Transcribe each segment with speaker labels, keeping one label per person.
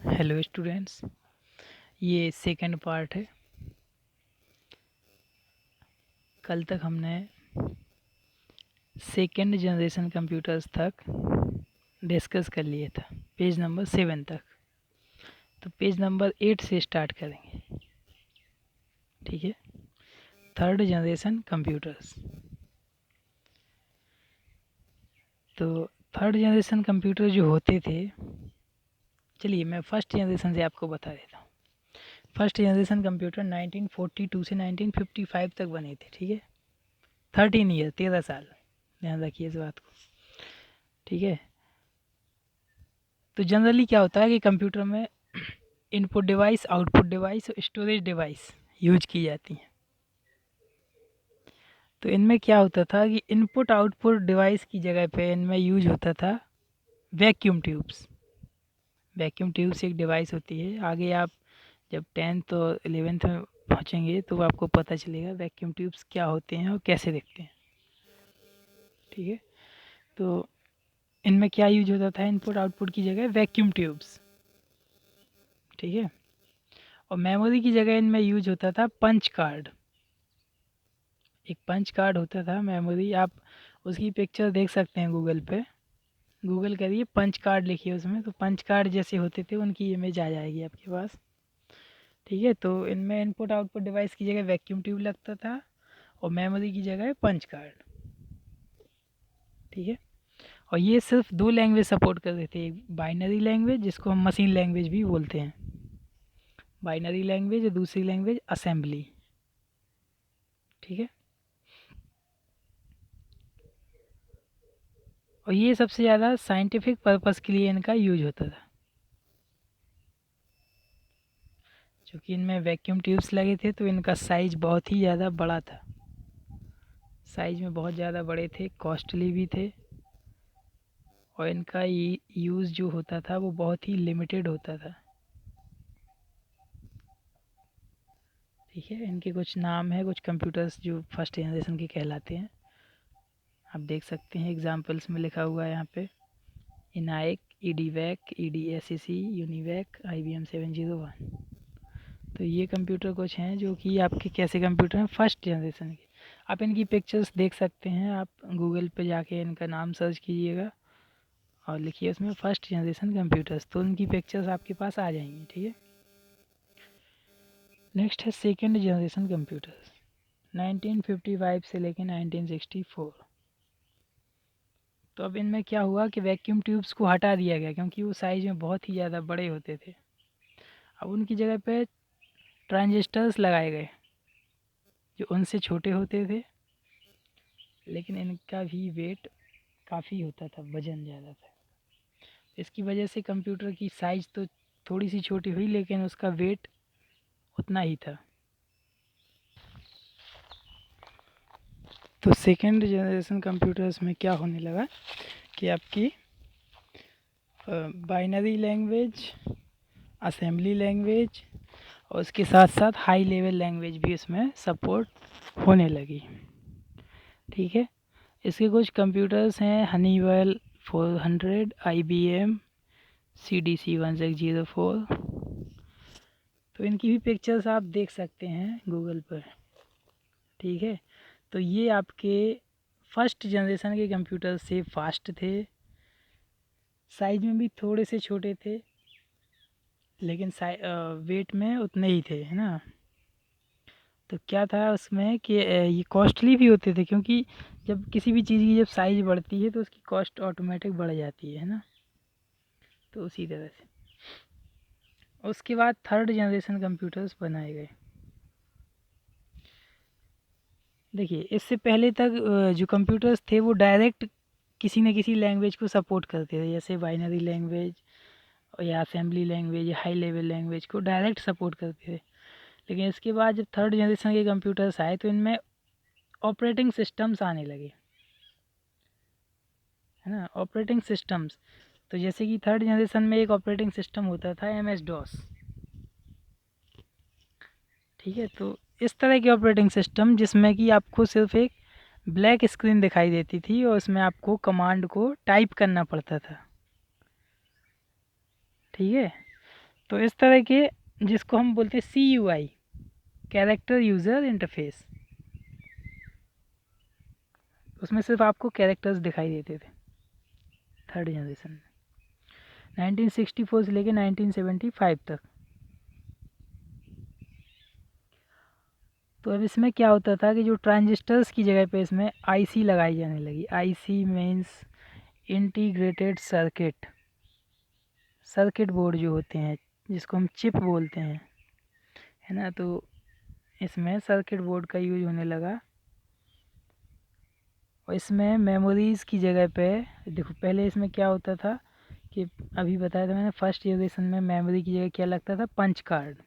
Speaker 1: Hello students, ये second part है। कल तक हमने सेकंड जनरेशन कंप्यूटर्स तक डिस्कस कर लिए था, पेज नंबर 7 तक। तो पेज नंबर 8 से स्टार्ट करेंगे, ठीक है। Third generation computers. तो थर्ड जनरेशन कंप्यूटर जो होते थे, चलिए मैं फर्स्ट जनरेशन से आपको बता देता हूँ। फर्स्ट जनरेशन कंप्यूटर 1942 से 1955 तक बने थे, ठीक है। 13 ईयर, 13 साल, ध्यान रखिए इस बात को, ठीक है। तो जनरली क्या होता है कि कंप्यूटर में इनपुट डिवाइस, आउटपुट डिवाइस और स्टोरेज डिवाइस यूज की जाती हैं। तो इनमें क्या होता था कि इनपुट आउटपुट डिवाइस की जगह पे इनमें यूज होता था वैक्यूम ट्यूब्स। वैक्यूम ट्यूब्स एक डिवाइस होती है, आगे आप जब 10th और 11th में पहुँचेंगे तो आपको पता चलेगा वैक्यूम ट्यूब्स क्या होते हैं और कैसे दिखते हैं, ठीक है। तो इनमें क्या यूज होता था इनपुट आउटपुट की जगह वैक्यूम ट्यूब्स, ठीक है। और मेमोरी की जगह इनमें यूज होता था पंच कार्ड। एक पंच कार्ड होता था मेमोरी, आप उसकी पिक्चर देख सकते हैं गूगल पे। गूगल करिए, पंच कार्ड लिखिए उसमें, तो पंच कार्ड जैसे होते थे उनकी इमेज आ जाएगी आपके पास, ठीक है। तो इनमें इनपुट आउटपुट डिवाइस की जगह वैक्यूम ट्यूब लगता था और मेमोरी की जगह पंच कार्ड, ठीक है। और ये सिर्फ दो लैंग्वेज सपोर्ट करते थे, एक बाइनरी लैंग्वेज जिसको हम मशीन लैंग्वेज भी बोलते हैं, बाइनरी लैंग्वेज, और दूसरी लैंग्वेज असेंबली, ठीक है। और ये सबसे ज़्यादा साइंटिफिक पर्पस के लिए इनका यूज होता था, क्योंकि इनमें वैक्यूम ट्यूब्स लगे थे तो इनका साइज़ बहुत ही ज़्यादा बड़ा था, साइज़ में बहुत ज़्यादा बड़े थे, कॉस्टली भी थे, और इनका यूज़ जो होता था वो बहुत ही लिमिटेड होता था, ठीक है। इनके कुछ नाम है, कुछ कंप्यूटर्स जो फर्स्ट जनरेशन के कहलाते हैं, आप देख सकते हैं एग्जांपल्स में लिखा हुआ है यहाँ पे। इनाइक, ईडीवैक, ईडीएससीसी, यूनिवैक, IBM 701। तो ये कंप्यूटर कुछ हैं जो कि आपके कैसे कंप्यूटर हैं फर्स्ट जनरेशन के। आप इनकी पिक्चर्स देख सकते हैं, आप गूगल पे जाके इनका नाम सर्च कीजिएगा और लिखिए उसमें फर्स्ट जनरेशन कंप्यूटर्स, तो उनकी पिक्चर्स आपके पास आ जाएंगी, ठीक है। नेक्स्ट है सेकेंड जनरेशन कंप्यूटर्स, 1955 से लेकर 1964। तो अब इनमें क्या हुआ कि वैक्यूम ट्यूब्स को हटा दिया गया क्योंकि वो साइज़ में बहुत ही ज़्यादा बड़े होते थे। अब उनकी जगह पे ट्रांजिस्टर्स लगाए गए जो उनसे छोटे होते थे, लेकिन इनका भी वेट काफ़ी होता था, वज़न ज़्यादा था। इसकी वजह से कंप्यूटर की साइज़ तो थोड़ी सी छोटी हुई लेकिन उसका वेट उतना ही था। तो सेकेंड जनरेशन कंप्यूटर्स में क्या होने लगा कि आपकी बाइनरी लैंग्वेज, असेंबली लैंग्वेज और उसके साथ साथ हाई लेवल लैंग्वेज भी इसमें सपोर्ट होने लगी, ठीक है। इसके कुछ कंप्यूटर्स हैं, हनीवेल 400, IBM CDC 1604। तो इनकी भी पिक्चर्स आप देख सकते हैं गूगल पर, ठीक है। तो ये आपके फर्स्ट जनरेशन के कंप्यूटर से फास्ट थे, साइज में भी थोड़े से छोटे थे, लेकिन वेट में उतने ही थे, है ना। तो क्या था उसमें कि ये कॉस्टली भी होते थे, क्योंकि जब किसी भी चीज़ की जब साइज़ बढ़ती है तो उसकी कॉस्ट ऑटोमेटिक बढ़ जाती है ना। तो उसी तरह से उसके बाद थर्ड जनरेशन कंप्यूटर्स बनाए गए। देखिए, इससे पहले तक जो कंप्यूटर्स थे वो डायरेक्ट किसी न किसी लैंग्वेज को सपोर्ट करते थे, जैसे बाइनरी लैंग्वेज या असेंबली लैंग्वेज या हाई लेवल लैंग्वेज को डायरेक्ट सपोर्ट करते थे। लेकिन इसके बाद जब थर्ड जनरेशन के कंप्यूटर्स आए तो इनमें ऑपरेटिंग सिस्टम्स आने लगे, है ना, ऑपरेटिंग सिस्टम्स। तो जैसे कि थर्ड जनरेशन में एक ऑपरेटिंग सिस्टम होता था MS-DOS, ठीक है। तो इस तरह की ऑपरेटिंग सिस्टम जिसमें कि आपको सिर्फ एक ब्लैक स्क्रीन दिखाई देती थी और उसमें आपको कमांड को टाइप करना पड़ता था, ठीक है। तो इस तरह के, जिसको हम बोलते हैं CUI, कैरेक्टर यूज़र इंटरफेस, उसमें सिर्फ आपको कैरेक्टर्स दिखाई देते थे थर्ड जनरेशन में, 1964 से लेके 1975 तक। तो अब इसमें क्या होता था कि जो ट्रांजिस्टर्स की जगह पे इसमें IC लगाई जाने लगी। IC means integrated circuit, circuit board जो होते हैं, जिसको हम चिप बोलते हैं, है ना। तो इसमें सर्किट बोर्ड का यूज होने लगा, और इसमें मेमोरीज़ की जगह पे, देखो पहले इसमें क्या होता था कि अभी बताया था मैंने, फर्स्ट जनरेशन में मेमोरी की जगह क्या लगता था, पंच कार्ड।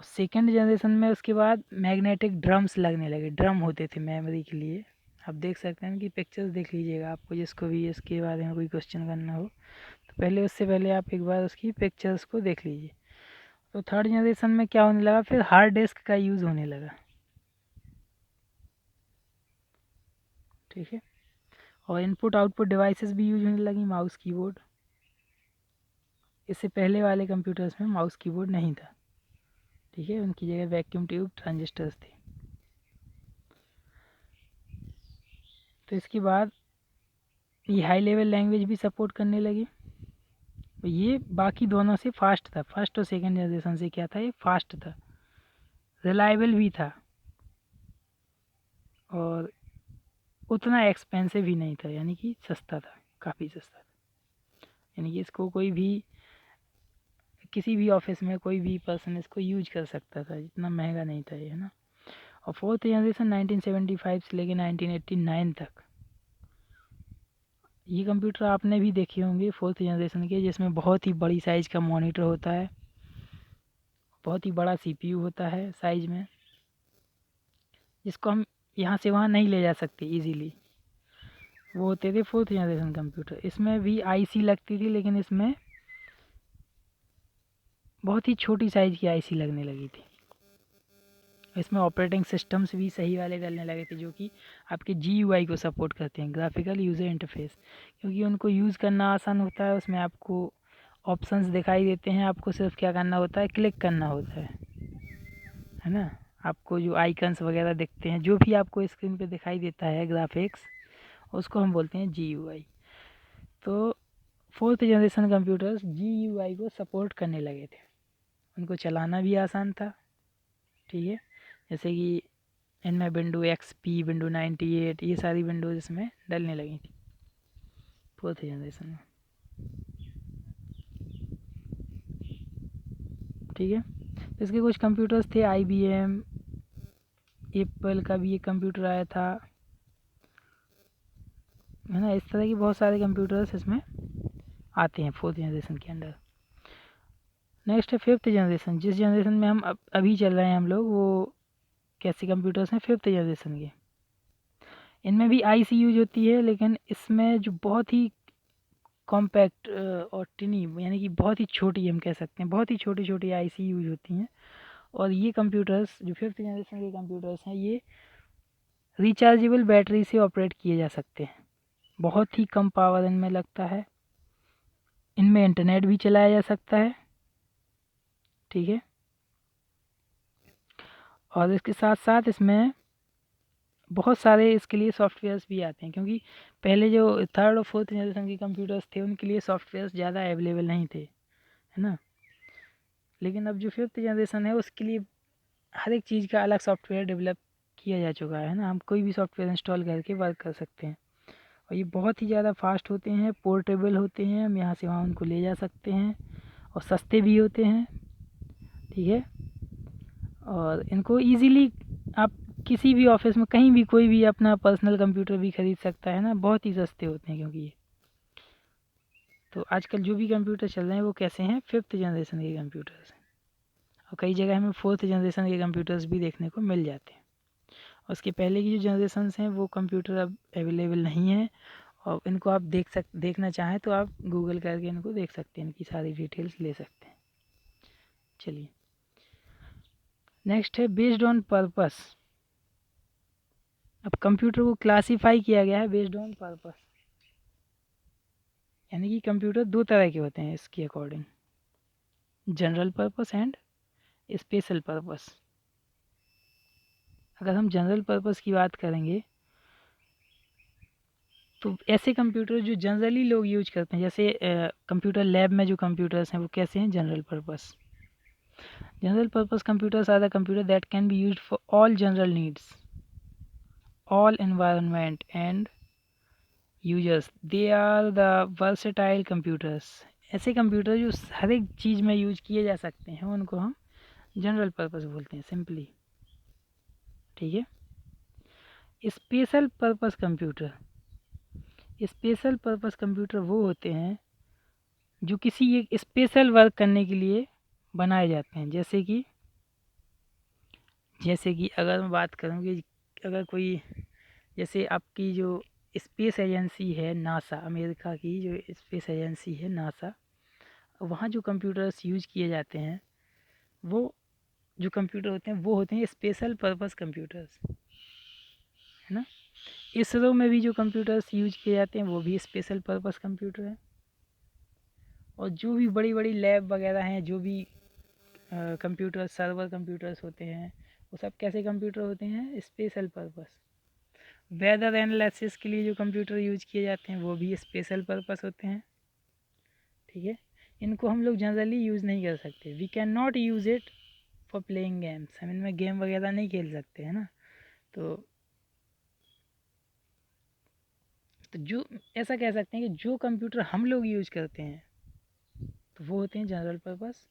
Speaker 1: सेकेंड जनरेशन में उसके बाद मैग्नेटिक ड्रम्स लगने लगे, ड्रम होते थे मेमोरी के लिए। आप देख सकते हैं कि पिक्चर्स देख लीजिएगा, आपको जिसको भी इसके बारे में कोई क्वेश्चन करना हो तो पहले, उससे पहले आप एक बार उसकी पिक्चर्स को देख लीजिए। तो थर्ड जनरेशन में क्या होने लगा, फिर हार्ड डिस्क का यूज़ होने लगा, ठीक है। और इनपुट आउटपुट डिवाइसेस भी यूज होने लगी, माउस कीबोर्ड। इससे पहले वाले कंप्यूटर्स में माउस कीबोर्ड नहीं था, ठीक है, उनकी जगह वैक्यूम ट्यूब ट्रांजिस्टर्स थे। तो इसके बाद ये हाई लेवल लैंग्वेज भी सपोर्ट करने लगी। तो ये बाकी दोनों से फास्ट था, फर्स्ट और सेकंड जनरेशन से क्या था, ये फास्ट था, रिलायबल भी था, और उतना एक्सपेंसिव भी नहीं था, यानी कि सस्ता था, काफ़ी सस्ता था। यानी कि इसको कोई भी, किसी भी ऑफिस में कोई भी पर्सन इसको यूज कर सकता था, इतना महंगा नहीं था ये, है ना। और फोर्थ जनरेशन 1975 से लेके 1989 तक, ये कंप्यूटर आपने भी देखे होंगे फोर्थ जनरेशन के, जिसमें बहुत ही बड़ी साइज़ का मॉनिटर होता है, बहुत ही बड़ा CPU होता है साइज में, जिसको हम यहाँ से वहाँ नहीं ले जा सकते इजीली। वो होते थे फोर्थ जनरेशन कंप्यूटर। इसमें भी IC लगती थी, लेकिन इसमें बहुत ही छोटी साइज़ की IC लगने लगी थी। इसमें ऑपरेटिंग सिस्टम्स भी सही वाले डलने लगे थे, जो कि आपके GUI को सपोर्ट करते हैं, ग्राफिकल यूज़र इंटरफेस, क्योंकि उनको यूज़ करना आसान होता है। उसमें आपको ऑप्शंस दिखाई देते हैं, आपको सिर्फ क्या करना होता है, क्लिक करना होता है ना। आपको जो आइकन्स वगैरह दिखते हैं, जो भी आपको स्क्रीन पे दिखाई देता है ग्राफिक्स, उसको हम बोलते हैं GUI। तो फोर्थ जनरेशन कंप्यूटर्स GUI को सपोर्ट करने लगे थे, उनको चलाना भी आसान था, ठीक है। जैसे कि इनमें विंडो XP, विंडो 98, ये सारी विंडोज़ इसमें डलने लगी थी फोर्थ जनरेशन में, ठीक है। तो इसके कुछ कंप्यूटर्स थे, IBM, एप्पल का भी एक कंप्यूटर आया था, है ना। इस तरह की बहुत सारे कंप्यूटर्स इसमें आते हैं फोर्थ जनरेशन के अंडर। नेक्स्ट है फिफ्थ जनरेशन, जिस जनरेशन में हम अभी चल रहे हैं हम लोग, वो कैसे कंप्यूटर्स हैं, फिफ्थ जनरेशन के। इनमें भी IC यूज होती है, लेकिन इसमें जो बहुत ही कॉम्पैक्ट और टिनी, यानी कि बहुत ही छोटी, हम कह सकते हैं बहुत ही छोटी छोटी IC यूज होती हैं। और ये कंप्यूटर्स जो फिफ्थ जनरेशन के कंप्यूटर्स हैं, ये रिचार्जेबल बैटरी से ऑपरेट किए जा सकते हैं, बहुत ही कम पावर इनमें लगता है, इनमें इंटरनेट भी चलाया जा सकता है, ठीक है। और इसके साथ साथ इसमें बहुत सारे इसके लिए सॉफ्टवेयर्स भी आते हैं, क्योंकि पहले जो थर्ड और फोर्थ जनरेशन के कंप्यूटर्स थे, उनके लिए सॉफ्टवेयर्स ज़्यादा अवेलेबल नहीं थे, है ना। लेकिन अब जो फिफ्थ जनरेशन है, उसके लिए हर एक चीज़ का अलग सॉफ्टवेयर डेवलप किया जा चुका है ना। हम कोई भी सॉफ्टवेयर इंस्टॉल करके वर्क कर सकते हैं, और ये बहुत ही ज़्यादा फास्ट होते हैं, पोर्टेबल होते हैं, हम यहाँ से वहाँ उनको ले जा सकते हैं, और सस्ते भी होते हैं, ठीक है। और इनको ईज़िली आप किसी भी ऑफिस में, कहीं भी, कोई भी अपना पर्सनल कंप्यूटर भी ख़रीद सकता है ना, बहुत ही सस्ते होते हैं, क्योंकि ये, तो आजकल जो भी कंप्यूटर चल रहे हैं वो कैसे हैं, फिफ्थ जनरेशन के कंप्यूटर्स हैं। और कई जगह हमें फोर्थ जनरेशन के कंप्यूटर्स भी देखने को मिल जाते हैं। उसके पहले की जो जनरेशन्स हैं, वो कंप्यूटर अब अवेलेबल नहीं है, और इनको आप देखना चाहें तो आप गूगल करके इनको देख सकते हैं, इनकी सारी डिटेल्स ले सकते हैं। चलिए, नेक्स्ट है बेस्ड ऑन पर्पस। अब कंप्यूटर को क्लासीफाई किया गया है बेस्ड ऑन पर्पस, यानी कि कंप्यूटर दो तरह के होते हैं इसके according. General purpose and special purpose. अगर हम जनरल पर्पस की बात करेंगे तो ऐसे कंप्यूटर जो जनरली लोग यूज करते हैं, जैसे कंप्यूटर लैब में जो कंप्यूटर्स हैं वो कैसे हैं, general purpose. General purpose computers are the computer that can be used for all general needs, all environment and users. They are the versatile computers. ऐसे कंप्यूटर जो हर एक चीज़ में यूज किए जा सकते हैं उनको हम जनरल पर्पस बोलते हैं सिंपली। ठीक है। Special purpose computer, special purpose computer वो होते हैं जो किसी एक स्पेशल वर्क करने के लिए बनाए जाते हैं। जैसे कि अगर मैं बात करूँ कि अगर कोई, जैसे आपकी जो स्पेस एजेंसी है नासा, अमेरिका की जो स्पेस एजेंसी है नासा, वहाँ जो कंप्यूटर्स यूज किए जाते हैं वो जो कंप्यूटर होते हैं वो होते हैं स्पेशल पर्पस कंप्यूटर्स, है ना। इसरो में भी जो कंप्यूटर्स यूज किए जाते हैं वो भी स्पेशल पर्पस कंप्यूटर हैं। और जो भी बड़ी बड़ी लैब वगैरह हैं, जो भी कंप्यूटर सर्वर कंप्यूटर्स होते हैं, वो सब कैसे कंप्यूटर होते हैं, स्पेशल पर्पस। वेदर एनालिसिस के लिए जो कंप्यूटर यूज किए जाते हैं वो भी स्पेशल पर्पस होते हैं। ठीक है। इनको हम लोग जनरली यूज़ नहीं कर सकते। We can not use it for playing games, हम इनमें गेम वगैरह नहीं खेल सकते, है ना। तो जो ऐसा कह सकते हैं कि जो कंप्यूटर हम लोग यूज करते हैं तो वो होते हैं जनरल पर्पस।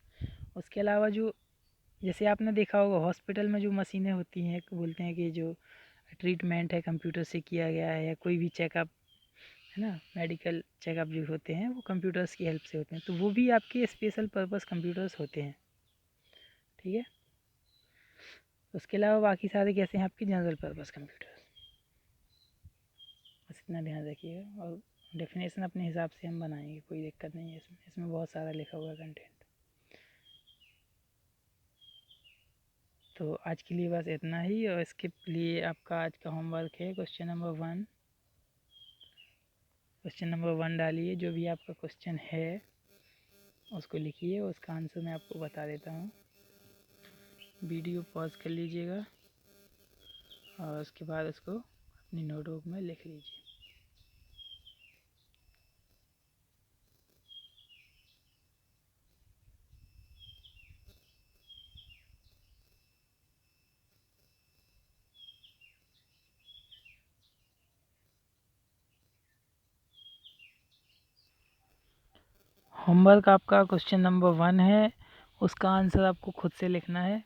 Speaker 1: उसके अलावा जो, जैसे आपने देखा होगा हॉस्पिटल में जो मशीनें होती हैं, बोलते हैं कि जो ट्रीटमेंट है कंप्यूटर से किया गया है, या कोई भी चेकअप, है ना, मेडिकल चेकअप जो होते हैं वो कंप्यूटर्स की हेल्प से होते हैं, तो वो भी आपके स्पेशल पर्पस कंप्यूटर्स होते हैं। ठीक है। उसके अलावा बाकी सारे कैसे हैं आपके जनरल पर्पस कंप्यूटर। बस इतना ध्यान रखिएगा, और डेफिनेशन अपने हिसाब से हम बनाएंगे, कोई दिक्कत नहीं है इसमें, इसमें बहुत सारा लिखा हुआ है कंटेंट। तो आज के लिए बस इतना ही, और इसके लिए आपका आज का होमवर्क है क्वेश्चन नंबर 1। क्वेश्चन नंबर 1 डालिए, जो भी आपका क्वेश्चन है उसको लिखिए, उसका आंसर मैं आपको बता देता हूँ। वीडियो पॉज कर लीजिएगा और उसके बाद उसको अपनी नोटबुक में लिख लीजिए। होमवर्क आपका क्वेश्चन नंबर 1 है, उसका आंसर आपको खुद से लिखना है।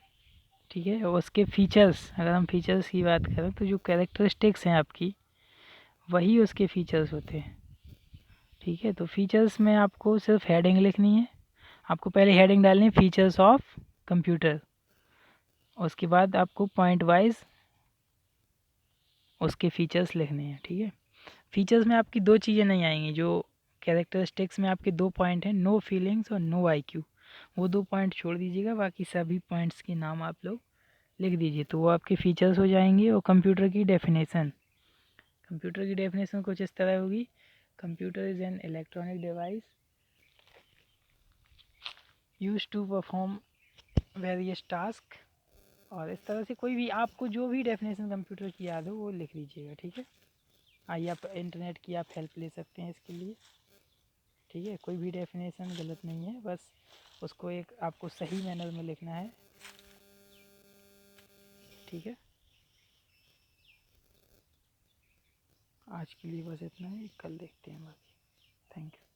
Speaker 1: ठीक है। और उसके फीचर्स, अगर हम फीचर्स की बात करें तो जो कैरेक्टरिस्टिक्स हैं आपकी, वही उसके फीचर्स होते हैं। ठीक है। तो फीचर्स में आपको सिर्फ हेडिंग लिखनी है। आपको पहले हेडिंग डालनी है फीचर्स ऑफ कंप्यूटर, उसके बाद आपको पॉइंट वाइज उसके फीचर्स लिखने हैं। ठीक है। फीचर्स में आपकी दो चीज़ें नहीं आएंगी, जो कैरेक्टरिस्टिक्स में आपके 2 पॉइंट हैं, नो फीलिंग्स और नो आईक्यू, वो 2 पॉइंट छोड़ दीजिएगा, बाकी सभी पॉइंट्स के नाम आप लोग लिख दीजिए, तो वो आपके फीचर्स हो जाएंगे। और कंप्यूटर की डेफिनेशन, कंप्यूटर की डेफिनेशन कुछ इस तरह होगी, computer is an electronic device use to perform various task. और इस तरह से कोई भी आपको जो भी डेफिनेशन कंप्यूटर की याद हो वो लिख लीजिएगा। ठीक है। आइए, आप इंटरनेट की आप हेल्प ले सकते हैं इसके लिए। ठीक है। कोई भी डेफिनेशन गलत नहीं है, बस उसको एक आपको सही मैनर में लिखना है। ठीक है। आज के लिए बस इतना ही, कल देखते हैं बाकी। Thank you.